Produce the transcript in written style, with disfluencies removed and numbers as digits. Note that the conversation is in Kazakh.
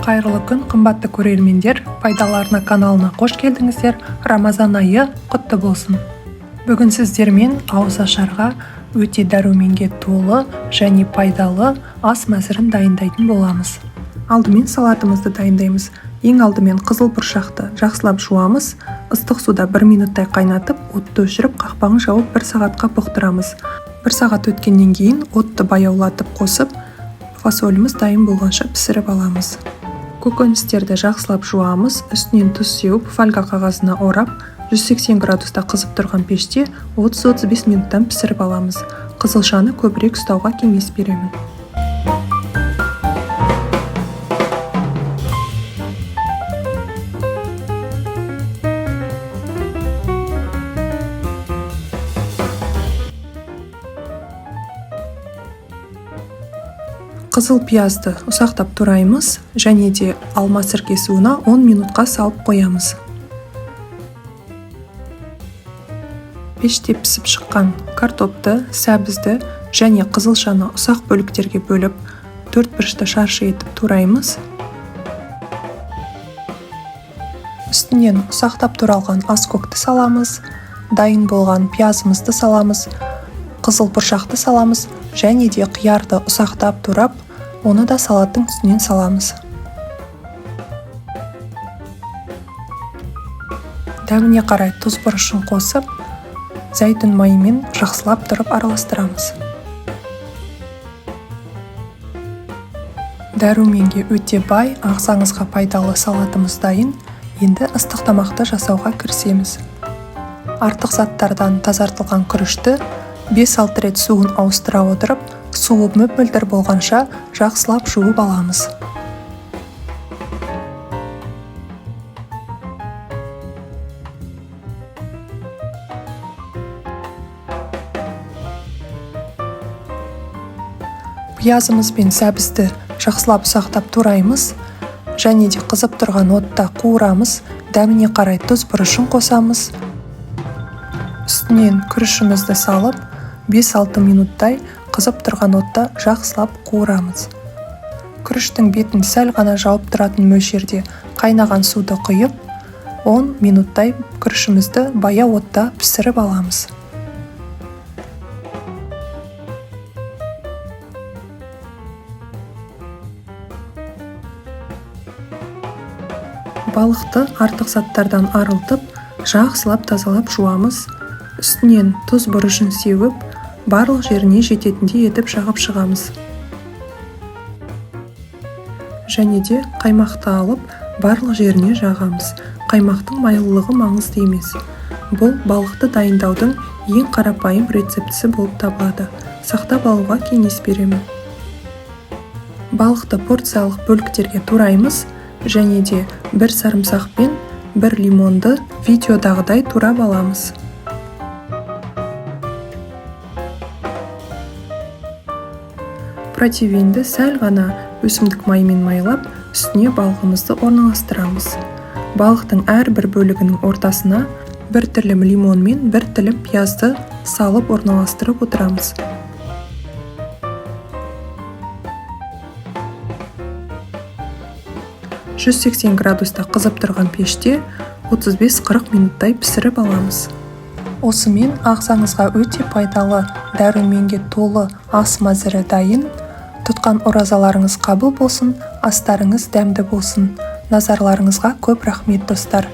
Қайырлы күн, қымбатты көрермендер, пайдаларына каналына қош келдіңіздер. Рамазан айы құтты болсын. Бүгін сіздермен ауызашарға өте дәруменге толы және пайдалы ас мәзірін дайындайтын боламыз. Алдымен салатымызды дайындаймыз. Ең алдымен қызыл бұршақты жақсылап жуамыз. Ыстық суда 1 минуттай қайнатып, отты өшіріп, қақпағын жауып 1 сағатқа бұқтырамыз. 1 сағат өткеннен кейін отты баяулатып қосып, фасоліміз дайын болғанша пісіріп аламыз. Көкөністерді жақсылап жуамыз, үстінен тұз сеуіп, фольга қағазына орап, 180 градуста қызып тұрған пеште 30-35 минуттан пісіріп аламыз. Қызылшаны көбірек ұстауға кеңес беремін. Қызыл пиязды ұсақтап тураймыз және де алма сіркесі уына 10 минутқа салып қоямыз. Пеште пісіп шыққан картопты, сәбізді және қызылшаны ұсақ бөліктерге бөліп, 4 бұрышты шаршы етіп тураймыз. Үстінен ұсақтап туралған аскөкті саламыз, дайын болған пиязымызды саламыз, қызыл бұршақты саламыз және де қиярды ұсақтап турап, оны да салаттың үстінен саламыз. Дәміне қарай тұз бұрышын қосып, зәйтүн майымен жақсылап тұрып араластырамыз. Дәруменге өте бай, ағзаңызға пайдалы салатымыз дайын. Енді ыстық тамақты жасауға кірісеміз. Артық заттардан тазартылған күрішті 5-6 рет суын ауыстыра отырып, суы мөп-мөлдір болғанша жақсылап жуып аламыз. Пиязымыз бен сәбізді жақсылап ұсақтап тураймыз және де қызып тұрған отта қуырамыз. Дәміне қарай тұз бұрышын қосамыз. Үстінен күрішімізді салып, 5-6 минуттай қызып тұрған отта жақсылап қуырамыз. Күріштің бетін сәл ғана жауып тұратын мөлшерде қайнаған суды құйып, 10 минуттай күрішімізді баяу отта пісіріп аламыз. Балықты артық заттардан арылтып, жақсылап тазалап жуамыз. Үстінен тұз бұрышын сеуіп, барлық жеріне жететіндей етіп жағып шығамыз. Және де қаймақты алып, барлық жеріне жағамыз. Қаймақтың майлылығы маңызды емес. Бұл балықты дайындаудың ең қарапайым рецептісі болып табылады. Сақтап алуға кеңес беремін. Балықты порциялық бөліктерге тураймыз және де 1 сарымсақ пен 1 лимонды видеодағыдай турап аламыз. Протеинді сәл ғана өсімдік майымен майлап, үстіне балығымызды орналастырамыз. Балықтың әрбір бөлігінің ортасына 1 тілім лимон мен 1 тілім пиязды салып орналастырып отырамыз. «180 градуста қызып тұрған пеште 35-40 минуттай пісіріп аламыз. Осымен ағзаңызға өте пайдалы, дәруменге толы ас мәзірі дайын. Тұтқан оразаларыңыз қабыл болсын, астарыңыз дәмді болсын. Назарларыңызға көп рахмет достар.